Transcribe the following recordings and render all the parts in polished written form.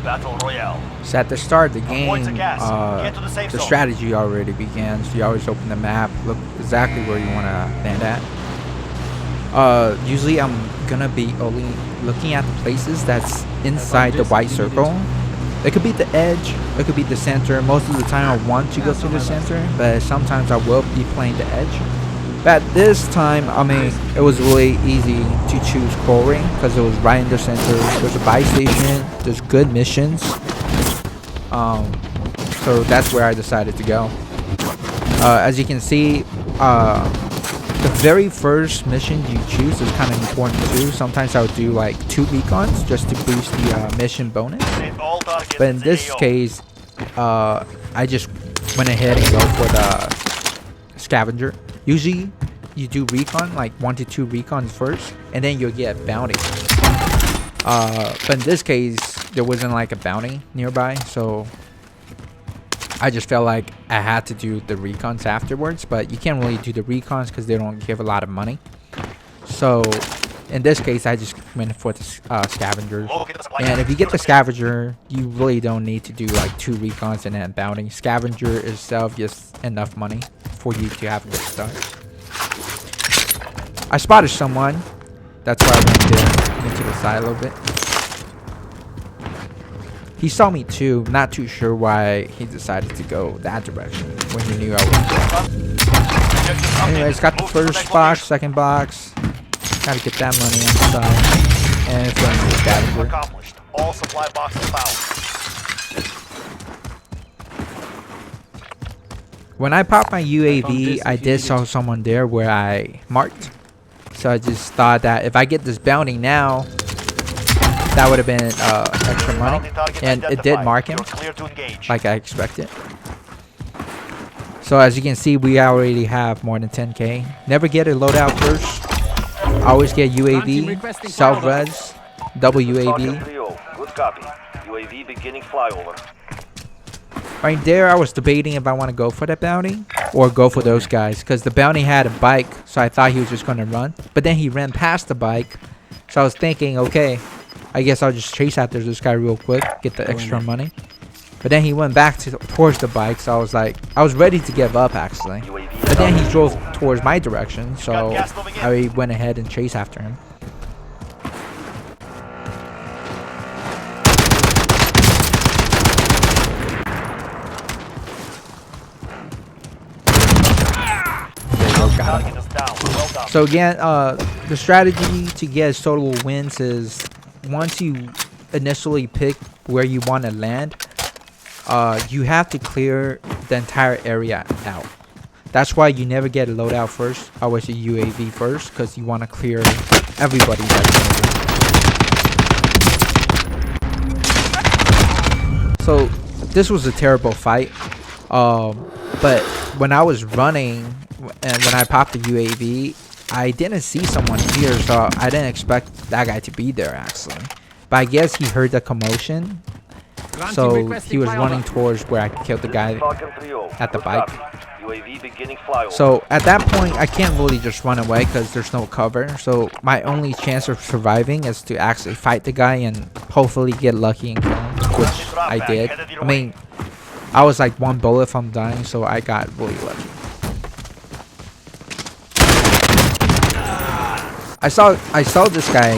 Battle Royale. So at the start of the game, Avoid the gas. Get to the safe the zone. strategy already began. So you always open the map, look exactly where you want to land at. Usually I'm gonna be only looking at the places that's inside the white circle. It could be the edge, it could be the center. Most of the time I want to go to the center, but sometimes I will be playing the edge. But this time, I mean, it was really easy to choose Coal Ring because it was right in the center. There's a buy station, there's good missions. So that's where I decided to go. As you can see, the very first mission you choose is kind of important too. Sometimes I would do like 2 recons just to boost the mission bonus. But in this case, I just went ahead and go for the scavenger. Usually you do recon, like 1 to 2 recons first, and then you'll get a bounty. But in this case, there wasn't like a bounty nearby, so I just felt like I had to do the recons afterwards. But you can't really do the recons because they don't give a lot of money. So in this case, I just went for the scavengers. And if you get the scavenger, you really don't need to do like 2 recons and then bounty. Scavenger itself just enough money for you to have a good start. I spotted someone. That's why I went there, went to the side a little bit. He saw me too. Not too sure why he decided to go that direction when he knew I was there. Anyways, got the first box, second box. Gotta get that money on the side. And it's going to the scavenger. All supply boxes found. When I popped my UAV, I did saw someone there where I marked. So I just thought that if I get this bounty now, that would have been extra money. And it did mark him, like I expected. So as you can see, we already have more than 10k. Never get a loadout first. Always get UAV, self-res, double UAV. Good copy. UAV beginning flyover. Right there, I was debating if I want to go for that bounty or go for those guys, because the bounty had a bike, so I thought he was just going to run. But then he ran past the bike, so I was thinking, okay, I guess I'll just chase after this guy real quick, get the extra money. But then he went back towards the bike, so I was like, I was ready to give up actually. But then he drove towards my direction, so I went ahead and chased after him. So again, the strategy to get total wins is once you initially pick where you want to land, you have to clear the entire area out. That's why you never get a loadout first, always a UAV first, because you want to clear everybody that's in there. So this was a terrible fight, but when I was running and when I popped the UAV, I didn't see someone here, so I didn't expect that guy to be there actually. But I guess he heard the commotion, so he was running towards where I killed the guy at the bike. So at that point, I can't really just run away because there's no cover. So my only chance of surviving is to actually fight the guy and hopefully get lucky and kill him, which I did. I mean, I was like 1 bullet from dying, so I got really lucky. I saw this guy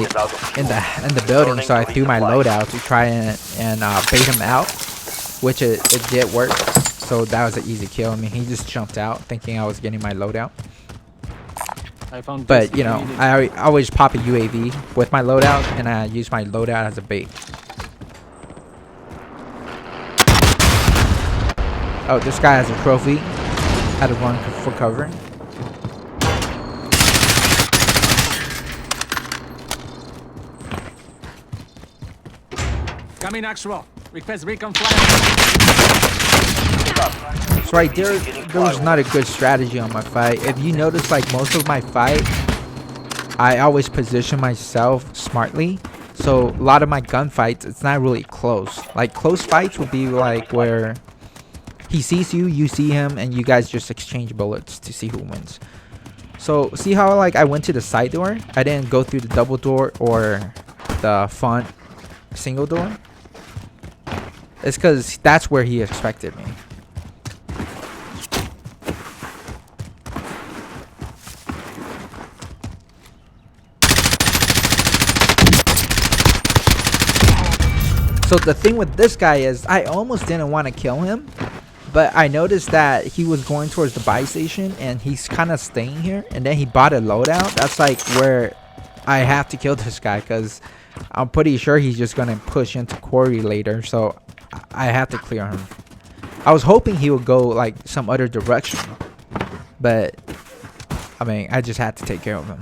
in the building, so I threw my loadout to try and bait him out, which it did work. So that was an easy kill. I mean, he just jumped out thinking I was getting my loadout. But you know, I always pop a UAV with my loadout, and I use my loadout as a bait. Oh, this guy has a trophy. Had to run for cover. Coming actual. Request recon fire. So right there was not a good strategy on my fight. If you notice, like most of my fight, I always position myself smartly. So a lot of my gunfights, it's not really close. Like close fights would be like where he sees you, you see him, and you guys just exchange bullets to see who wins. So see how like I went to the side door? I didn't go through the double door or the front single door. It's because that's where he expected me. So the thing with this guy is I almost didn't want to kill him, but I noticed that he was going towards the buy station and he's kind of staying here, and then he bought a loadout. That's like where I have to kill this guy because I'm pretty sure he's just going to push into quarry later, so I have to clear him. I was hoping he would go like some other direction, but I mean, I just had to take care of him.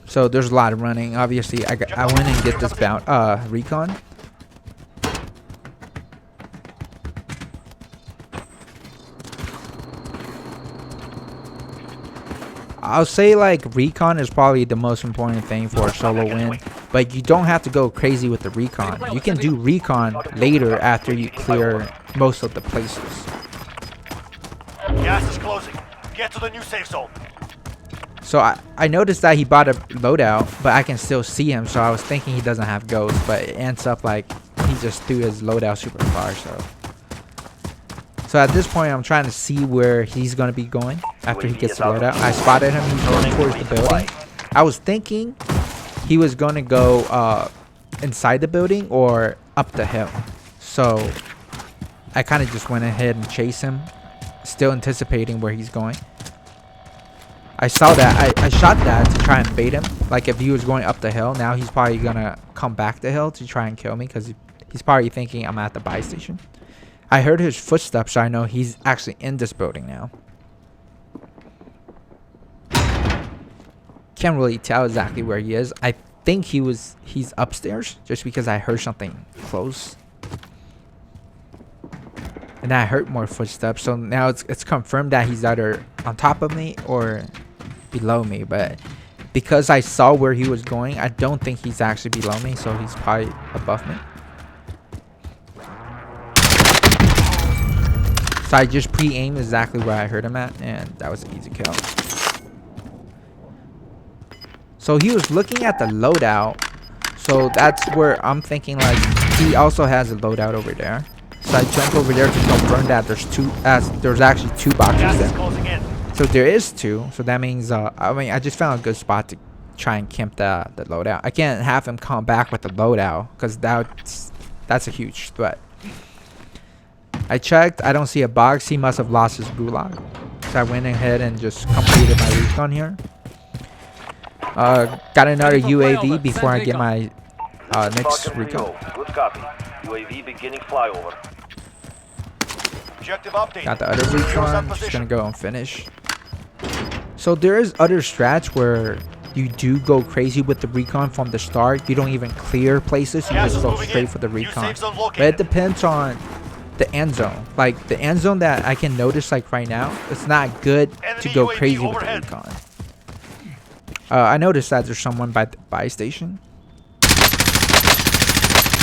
So there's a lot of running. Obviously, I went and get this recon. I'll say like recon is probably the most important thing for a solo win, but you don't have to go crazy with the recon. You can do recon later after you clear most of the places. Gas is closing. Get to the new safe zone. So I noticed that he bought a loadout, but I can still see him, so I was thinking he doesn't have ghosts, but it ends up like he just threw his loadout super far. So at this point, I'm trying to see where he's going to be going after he gets the loadout. I spotted him. He's going towards the building. I was thinking he was going to go inside the building or up the hill. So I kind of just went ahead and chased him, still anticipating where he's going. I saw that. I shot that to try and bait him. Like if he was going up the hill, now he's probably going to come back the hill to try and kill me because he's probably thinking I'm at the buy station. I heard his footsteps, so I know he's actually in this building now. Can't really tell exactly where he is. I think he's upstairs just because I heard something close. And I heard more footsteps, so now it's confirmed that he's either on top of me or below me, but because I saw where he was going, I don't think he's actually below me, so he's probably above me. So I just pre-aimed exactly where I heard him at, and that was an easy kill. So he was looking at the loadout, so that's where I'm thinking like he also has a loadout over there. So I jump over there to confirm that there's actually two boxes there. So there is two. So that means I mean I just found a good spot to try and camp the loadout. I can't have him come back with the loadout because that's a huge threat. I checked. I don't see a box. He must have lost his gulag. So I went ahead and just completed my recon here. Got another UAV before I get my next recon. Good copy. UAV beginning flyover. Objective update. Got the other recon. Just gonna go and finish. So there is other strats where you do go crazy with the recon from the start. You don't even clear places. You just go straight for the recon. But it depends on the end zone. Like the end zone that I can notice like right now, it's not good to go crazy with the recon. I noticed that there's someone by the buy station.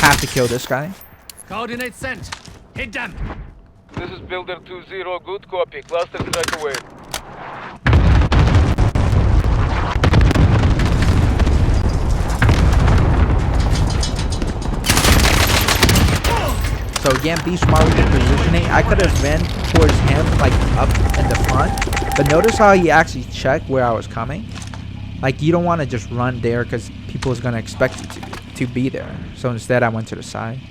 Have to kill this guy. Coordinates sent. Hit them. This is Builder 2-0. Good copy. Cluster track away. So again, be smart with the positioning. I could have ran towards him like up in the front, but notice how he actually checked where I was coming. Like you don't want to just run there because people is gonna expect you to be there. So instead, I went to the side.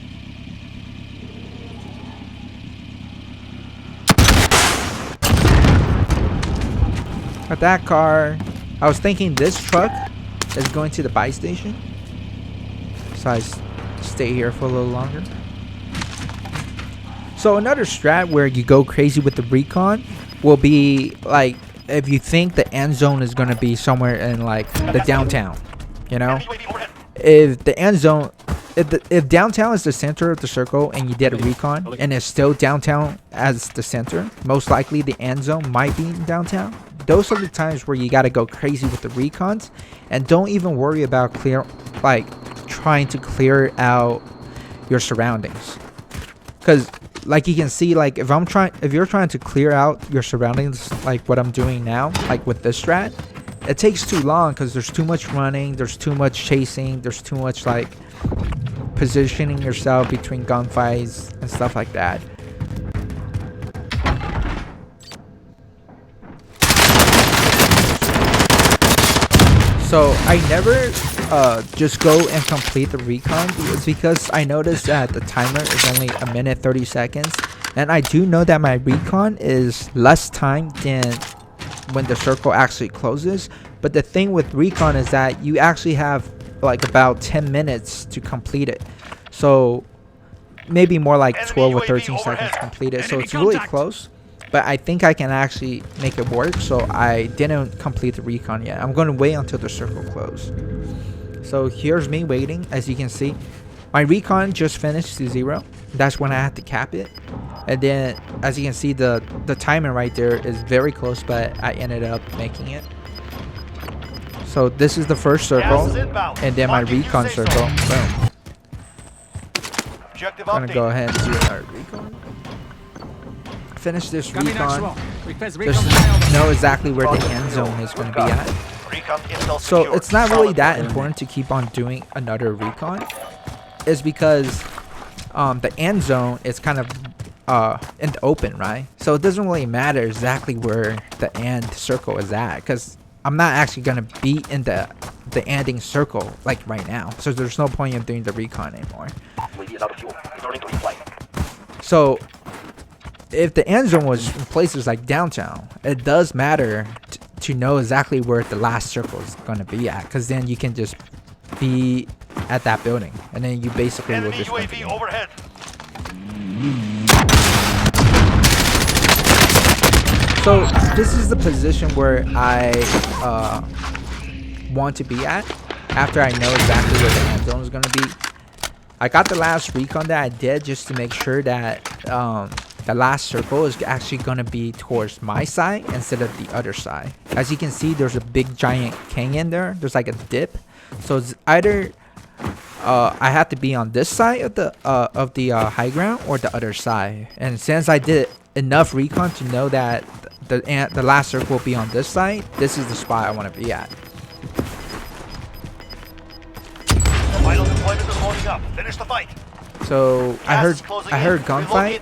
Got that car. I was thinking this truck is going to the buy station, so I stay here for a little longer. So another strat where you go crazy with the recon will be like if you think the end zone is going to be somewhere in like the downtown, you know, if the end zone, if downtown is the center of the circle and you did a recon and it's still downtown as the center, most likely the end zone might be in downtown. Those are the times where you got to go crazy with the recons and don't even worry about trying to clear out your surroundings. Because like you can see, like if you're trying to clear out your surroundings like what I'm doing now, like with this strat, it takes too long because there's too much running, there's too much chasing, there's too much like positioning yourself between gunfights and stuff like that. So I never just go and complete the recon. It's because I noticed that the timer is only 1 minute 30 seconds. And I do know that my recon is less time than when the circle actually closes. But the thing with recon is that you actually have like about 10 minutes to complete it. So maybe more like 12 or 13 seconds completed. So it's really close. But I think I can actually make it work, so I didn't complete the recon yet. I'm going to wait until the circle closes. So here's me waiting. As you can see, my recon just finished to 0. That's when I had to cap it. And then, as you can see, the timer right there is very close, but I ended up making it. So this is the first circle, and then my recon circle. Boom. I'm going to go ahead and do our recon. Finish this recon, just know exactly where the end zone is going to be at. So it's not really that important to keep on doing another recon. It's because the end zone is kind of in the open, right? So it doesn't really matter exactly where the end circle is at, because I'm not actually going to be in the ending circle like right now. So there's no point in doing the recon anymore. So if the end zone was in places like downtown, it does matter to know exactly where the last circle is going to be at, because then you can just be at that building, and then you basically will just win the game. Overhead. So this is the position where I want to be at after I know exactly where the end zone is going to be. I got the last recon that I did just to make sure that the last circle is actually going to be towards my side instead of the other side. As you can see, there's a big giant canyon there. There's like a dip. So it's either I have to be on this side of the high ground or the other side. And since I did enough recon to know that the last circle will be on this side, this is the spot I want to be at. Final deployment is loading up. Finish the fight. So I heard gunfight.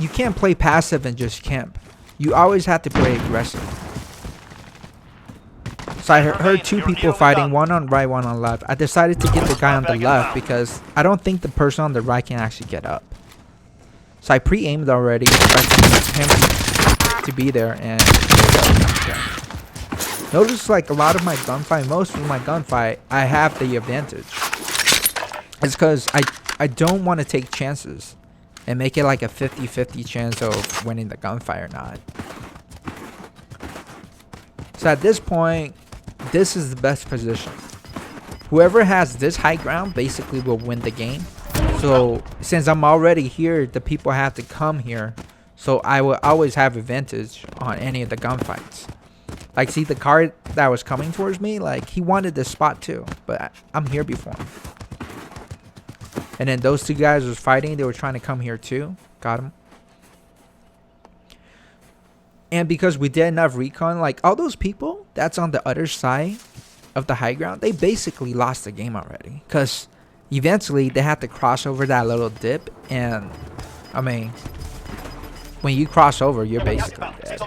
You can't play passive and just camp. You always have to play aggressive. So I heard two people fighting, one on right, one on left. I decided to get the guy on the left because I don't think the person on the right can actually get up. So I pre-aimed already, expecting him to be there, and notice like a lot of my gunfight, most of my gunfight, I have the advantage. It's because I don't want to take chances and make it like a 50-50 chance of winning the gunfight or not. So at this point, this is the best position. Whoever has this high ground basically will win the game. So since I'm already here, the people have to come here. So I will always have advantage on any of the gunfights. Like, see the car that was coming towards me? Like, he wanted this spot too, but I'm here before him. And then those two guys was fighting. They were trying to come here too. Got him. And because we did enough recon, like all those people that's on the other side of the high ground, they basically lost the game already. Because eventually they had to cross over that little dip. And, I mean, when you cross over, you're basically dead.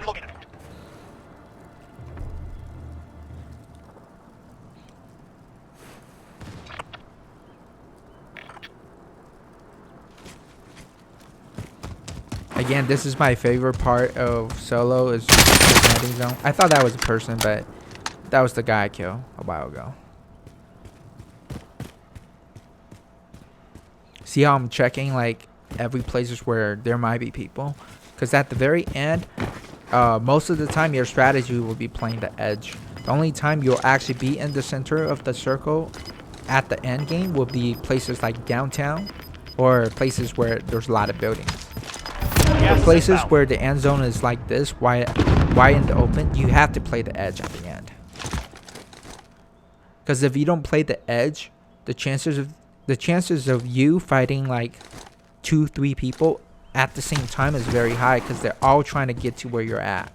Again, this is my favorite part of solo, is the landing zone. I thought that was a person, but that was the guy I killed a while ago. See how I'm checking like every places where there might be people? Because at the very end, most of the time your strategy will be playing the edge. The only time you'll actually be in the center of the circle at the end game will be places like downtown or places where there's a lot of buildings. The places where the end zone is like this, wide in the open, you have to play the edge at the end. Because if you don't play the edge, the chances of you fighting like 2-3 people at the same time is very high, because they're all trying to get to where you're at.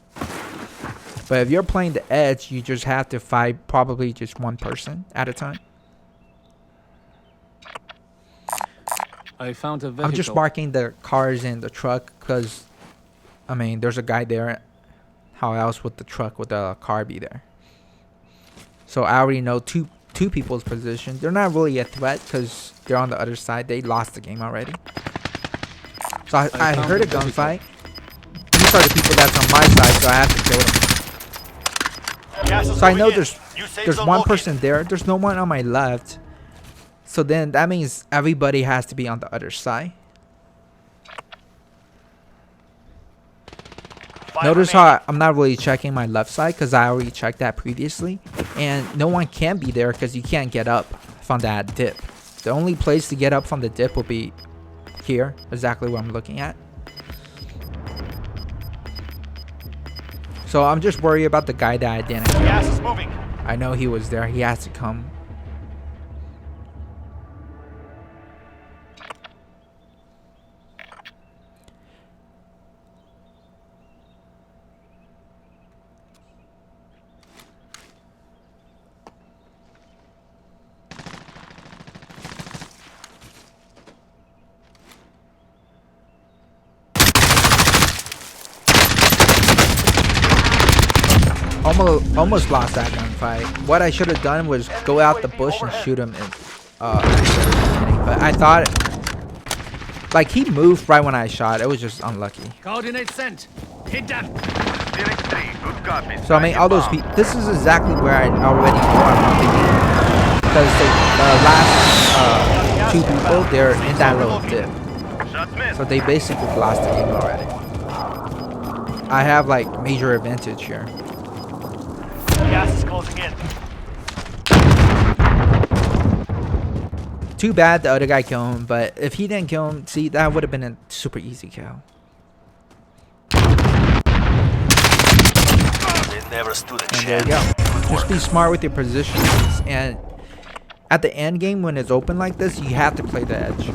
But if you're playing the edge, you just have to fight probably just one person at a time. I found a vehicle. I'm just marking the cars in the truck because, I mean, there's a guy there. How else would the truck with the car be there? So I already know two people's position. They're not really a threat because they're on the other side. They lost the game already. So I heard a gunfight. These are the people that's on my side, so I have to kill them. Gas is So I know moving in. New safe there's zone one located. person there. There's no one on my left. So then that means everybody has to be on the other side. Notice how I'm not really checking my left side because I already checked that previously. And no one can be there because you can't get up from that dip. The only place to get up from the dip will be here, exactly what I'm looking at. So I'm just worried about the guy that I didn't kill. Gas is moving. I know he was there. He has to come. Almost lost that gunfight. What I should have done was go out the bush and shoot him. But I thought, like, he moved right when I shot. It was just unlucky. Coordinates sent. Hit them. So I mean, all those people. This is exactly where I already know I'm not thinking, because the last two people, they're in that little dip. So they basically lost the game already. I have like major advantage here. Gas is closing in. Too bad the other guy killed him, but if he didn't kill him, see, that would have been a super easy kill. They never stood a And there you go. Just be smart with your positions, and at the end game when it's open like this, you have to play the edge.